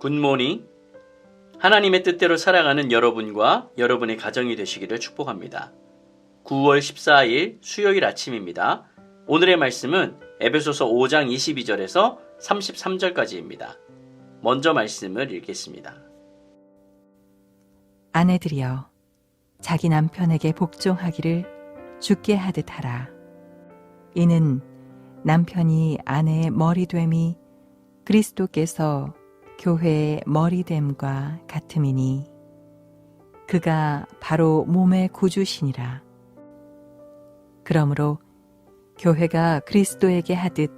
굿모닝. 하나님의 뜻대로 살아가는 여러분과 여러분의 가정이 되시기를 축복합니다. 9월 14일 수요일 아침입니다. 오늘의 말씀은 에베소서 5장 22절에서 33절까지입니다. 먼저 말씀을 읽겠습니다. 아내들이여 자기 남편에게 복종하기를 주께 하듯 하라. 이는 남편이 아내의 머리됨이 그리스도께서 교회의 머리됨과 같음이니 그가 바로 몸의 구주시니라. 그러므로 교회가 그리스도에게 하듯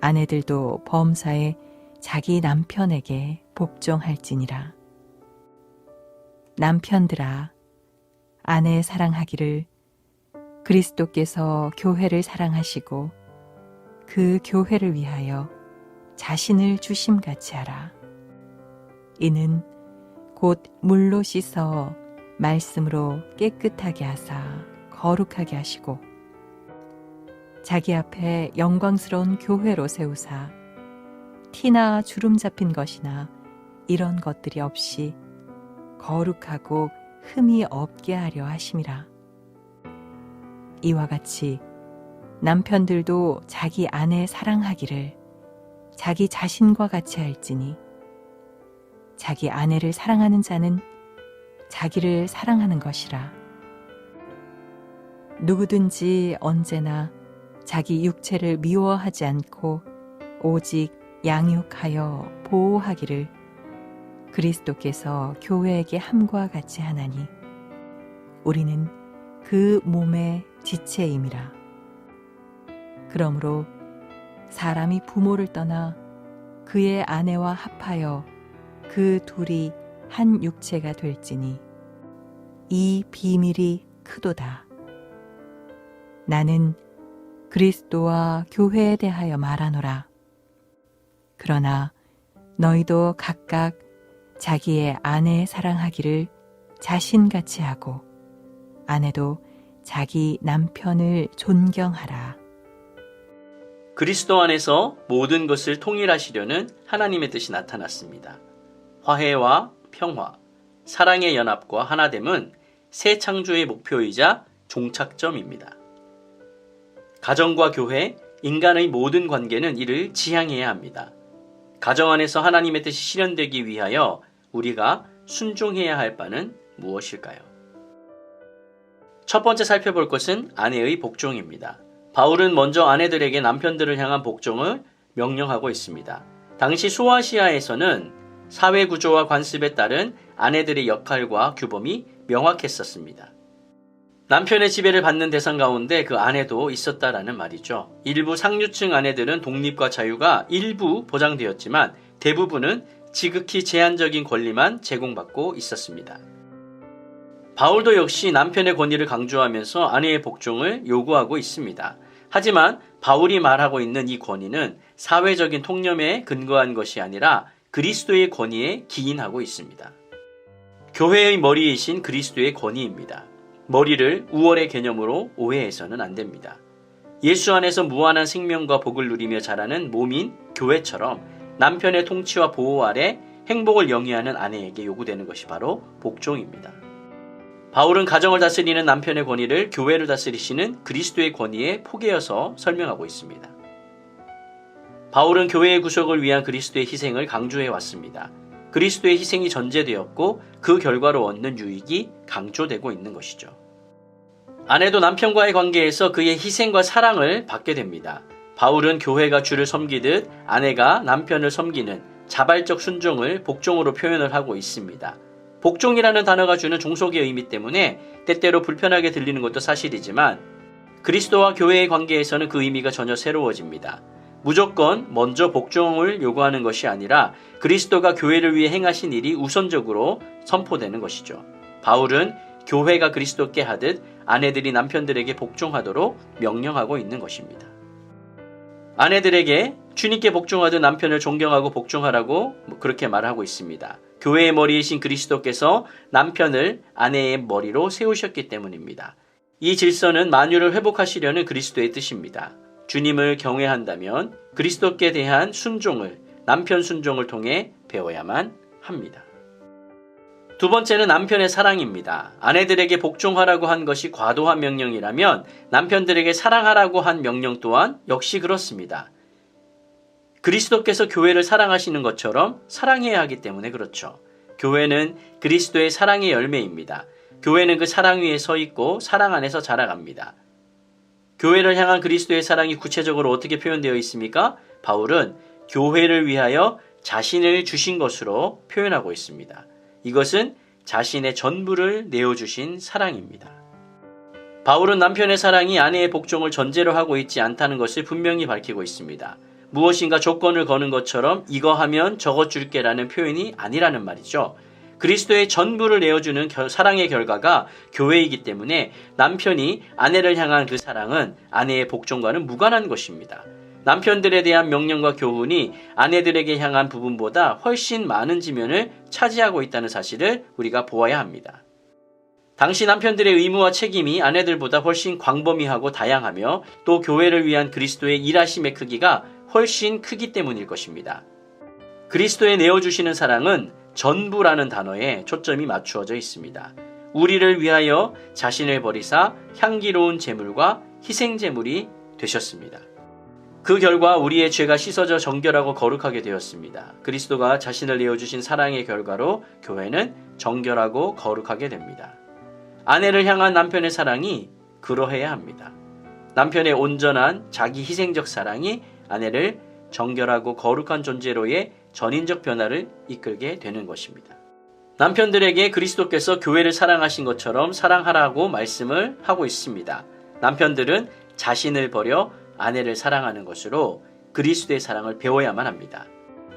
아내들도 범사에 자기 남편에게 복종할지니라. 남편들아 아내 사랑하기를 그리스도께서 교회를 사랑하시고 그 교회를 위하여 자신을 주심같이 하라. 이는 곧 물로 씻어 말씀으로 깨끗하게 하사 거룩하게 하시고 자기 앞에 영광스러운 교회로 세우사 티나 주름 잡힌 것이나 이런 것들이 없이 거룩하고 흠이 없게 하려 하심이라. 이와 같이 남편들도 자기 아내 사랑하기를 자기 자신과 같이 할지니 자기 아내를 사랑하는 자는 자기를 사랑하는 것이라. 누구든지 언제나 자기 육체를 미워하지 않고 오직 양육하여 보호하기를 그리스도께서 교회에게 함과 같이 하나니 우리는 그 몸의 지체임이라. 그러므로 사람이 부모를 떠나 그의 아내와 합하여 그 둘이 한 육체가 될지니 이 비밀이 크도다. 나는 그리스도와 교회에 대하여 말하노라. 그러나 너희도 각각 자기의 아내 사랑하기를 자신같이 하고 아내도 자기 남편을 존경하라. 그리스도 안에서 모든 것을 통일하시려는 하나님의 뜻이 나타났습니다. 화해와 평화, 사랑의 연합과 하나됨은 새 창조의 목표이자 종착점입니다. 가정과 교회, 인간의 모든 관계는 이를 지향해야 합니다. 가정 안에서 하나님의 뜻이 실현되기 위하여 우리가 순종해야 할 바는 무엇일까요? 첫 번째 살펴볼 것은 아내의 복종입니다. 바울은 먼저 아내들에게 남편들을 향한 복종을 명령하고 있습니다. 당시 소아시아에서는 사회 구조와 관습에 따른 아내들의 역할과 규범이 명확했었습니다. 남편의 지배를 받는 대상 가운데 그 아내도 있었다라는 말이죠. 일부 상류층 아내들은 독립과 자유가 일부 보장되었지만 대부분은 지극히 제한적인 권리만 제공받고 있었습니다. 바울도 역시 남편의 권위를 강조하면서 아내의 복종을 요구하고 있습니다. 하지만 바울이 말하고 있는 이 권위는 사회적인 통념에 근거한 것이 아니라 그리스도의 권위에 기인하고 있습니다. 교회의 머리이신 그리스도의 권위입니다. 머리를 우월의 개념으로 오해해서는 안 됩니다. 예수 안에서 무한한 생명과 복을 누리며 자라는 몸인 교회처럼 남편의 통치와 보호 아래 행복을 영위하는 아내에게 요구되는 것이 바로 복종입니다. 바울은 가정을 다스리는 남편의 권위를 교회를 다스리시는 그리스도의 권위에 포개어서 설명하고 있습니다. 바울은 교회의 구속을 위한 그리스도의 희생을 강조해 왔습니다. 그리스도의 희생이 전제되었고 그 결과로 얻는 유익이 강조되고 있는 것이죠. 아내도 남편과의 관계에서 그의 희생과 사랑을 받게 됩니다. 바울은 교회가 주를 섬기듯 아내가 남편을 섬기는 자발적 순종을 복종으로 표현을 하고 있습니다. 복종이라는 단어가 주는 종속의 의미 때문에 때때로 불편하게 들리는 것도 사실이지만 그리스도와 교회의 관계에서는 그 의미가 전혀 새로워집니다. 무조건 먼저 복종을 요구하는 것이 아니라 그리스도가 교회를 위해 행하신 일이 우선적으로 선포되는 것이죠. 바울은 교회가 그리스도께 하듯 아내들이 남편들에게 복종하도록 명령하고 있는 것입니다. 아내들에게 주님께 복종하듯 남편을 존경하고 복종하라고 그렇게 말하고 있습니다. 교회의 머리이신 그리스도께서 남편을 아내의 머리로 세우셨기 때문입니다. 이 질서는 만유를 회복하시려는 그리스도의 뜻입니다. 주님을 경외한다면 그리스도께 대한 순종을 남편 순종을 통해 배워야만 합니다. 두 번째는 남편의 사랑입니다. 아내들에게 복종하라고 한 것이 과도한 명령이라면 남편들에게 사랑하라고 한 명령 또한 역시 그렇습니다. 그리스도께서 교회를 사랑하시는 것처럼 사랑해야 하기 때문에 그렇죠. 교회는 그리스도의 사랑의 열매입니다. 교회는 그 사랑 위에 서 있고 사랑 안에서 자라갑니다. 교회를 향한 그리스도의 사랑이 구체적으로 어떻게 표현되어 있습니까? 바울은 교회를 위하여 자신을 주신 것으로 표현하고 있습니다. 이것은 자신의 전부를 내어주신 사랑입니다. 바울은 남편의 사랑이 아내의 복종을 전제로 하고 있지 않다는 것을 분명히 밝히고 있습니다. 무엇인가 조건을 거는 것처럼 이거 하면 저거 줄게라는 표현이 아니라는 말이죠. 그리스도의 전부를 내어주는 사랑의 결과가 교회이기 때문에 남편이 아내를 향한 그 사랑은 아내의 복종과는 무관한 것입니다. 남편들에 대한 명령과 교훈이 아내들에게 향한 부분보다 훨씬 많은 지면을 차지하고 있다는 사실을 우리가 보아야 합니다. 당시 남편들의 의무와 책임이 아내들보다 훨씬 광범위하고 다양하며 또 교회를 위한 그리스도의 일하심의 크기가 훨씬 크기 때문일 것입니다. 그리스도의 내어주시는 사랑은 전부라는 단어에 초점이 맞추어져 있습니다. 우리를 위하여 자신을 버리사 향기로운 제물과 희생제물이 되셨습니다. 그 결과 우리의 죄가 씻어져 정결하고 거룩하게 되었습니다. 그리스도가 자신을 내어주신 사랑의 결과로 교회는 정결하고 거룩하게 됩니다. 아내를 향한 남편의 사랑이 그러해야 합니다. 남편의 온전한 자기 희생적 사랑이 아내를 정결하고 거룩한 존재로의 전인적 변화를 이끌게 되는 것입니다. 남편들에게 그리스도께서 교회를 사랑하신 것처럼 사랑하라고 말씀을 하고 있습니다. 남편들은 자신을 버려 아내를 사랑하는 것으로 그리스도의 사랑을 배워야만 합니다.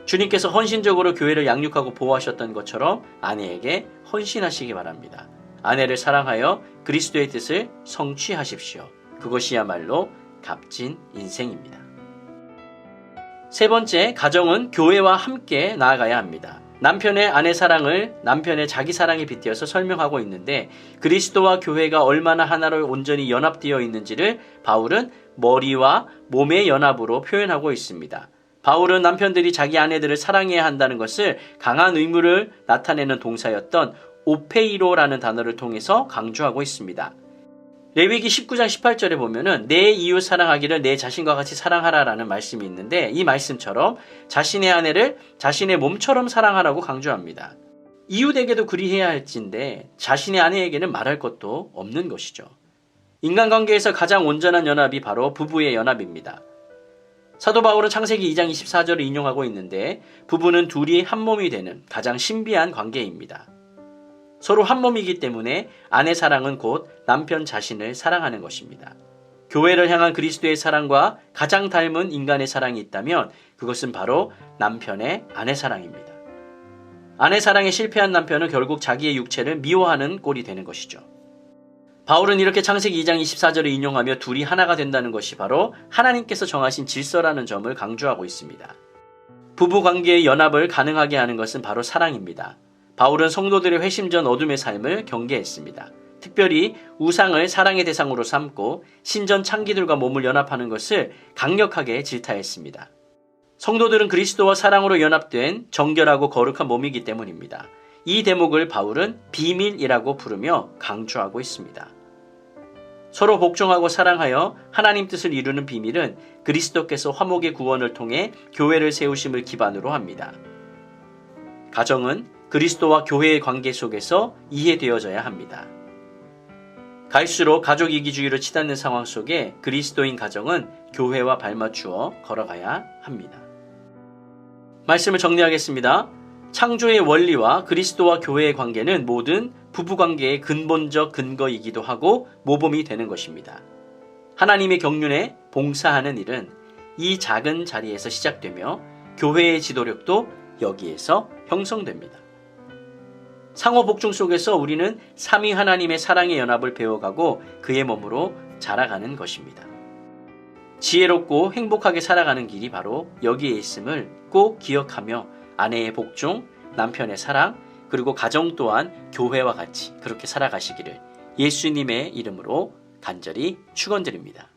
주님께서 헌신적으로 교회를 양육하고 보호하셨던 것처럼 아내에게 헌신하시기 바랍니다. 아내를 사랑하여 그리스도의 뜻을 성취하십시오. 그것이야말로 값진 인생입니다. 세 번째, 가정은 교회와 함께 나아가야 합니다. 남편의 아내 사랑을 남편의 자기 사랑에 빗대어서 설명하고 있는데 그리스도와 교회가 얼마나 하나로 온전히 연합되어 있는지를 바울은 머리와 몸의 연합으로 표현하고 있습니다. 바울은 남편들이 자기 아내들을 사랑해야 한다는 것을 강한 의무를 나타내는 동사였던 오페이로라는 단어를 통해서 강조하고 있습니다. 레위기 19장 18절에 보면은 내 이웃 사랑하기를 내 자신과 같이 사랑하라라는 말씀이 있는데 이 말씀처럼 자신의 아내를 자신의 몸처럼 사랑하라고 강조합니다. 이웃에게도 그리해야 할진데 자신의 아내에게는 말할 것도 없는 것이죠. 인간관계에서 가장 온전한 연합이 바로 부부의 연합입니다. 사도 바울은 창세기 2장 24절을 인용하고 있는데 부부는 둘이 한 몸이 되는 가장 신비한 관계입니다. 서로 한 몸이기 때문에 아내 사랑은 곧 남편 자신을 사랑하는 것입니다. 교회를 향한 그리스도의 사랑과 가장 닮은 인간의 사랑이 있다면 그것은 바로 남편의 아내 사랑입니다. 아내 사랑에 실패한 남편은 결국 자기의 육체를 미워하는 꼴이 되는 것이죠. 바울은 이렇게 창세기 2장 24절을 인용하며 둘이 하나가 된다는 것이 바로 하나님께서 정하신 질서라는 점을 강조하고 있습니다. 부부관계의 연합을 가능하게 하는 것은 바로 사랑입니다. 바울은 성도들의 회심전 어둠의 삶을 경계했습니다. 특별히 우상을 사랑의 대상으로 삼고 신전 창기들과 몸을 연합하는 것을 강력하게 질타했습니다. 성도들은 그리스도와 사랑으로 연합된 정결하고 거룩한 몸이기 때문입니다. 이 대목을 바울은 비밀이라고 부르며 강조하고 있습니다. 서로 복종하고 사랑하여 하나님 뜻을 이루는 비밀은 그리스도께서 화목의 구원을 통해 교회를 세우심을 기반으로 합니다. 가정은 그리스도와 교회의 관계 속에서 이해되어져야 합니다. 갈수록 가족 이기주의로 치닫는 상황 속에 그리스도인 가정은 교회와 발맞추어 걸어가야 합니다. 말씀을 정리하겠습니다. 창조의 원리와 그리스도와 교회의 관계는 모든 부부관계의 근본적 근거이기도 하고 모범이 되는 것입니다. 하나님의 경륜에 봉사하는 일은 이 작은 자리에서 시작되며 교회의 지도력도 여기에서 형성됩니다. 상호 복종 속에서 우리는 삼위 하나님의 사랑의 연합을 배워가고 그의 몸으로 자라가는 것입니다. 지혜롭고 행복하게 살아가는 길이 바로 여기에 있음을 꼭 기억하며 아내의 복종, 남편의 사랑, 그리고 가정 또한 교회와 같이 그렇게 살아가시기를 예수님의 이름으로 간절히 축원드립니다.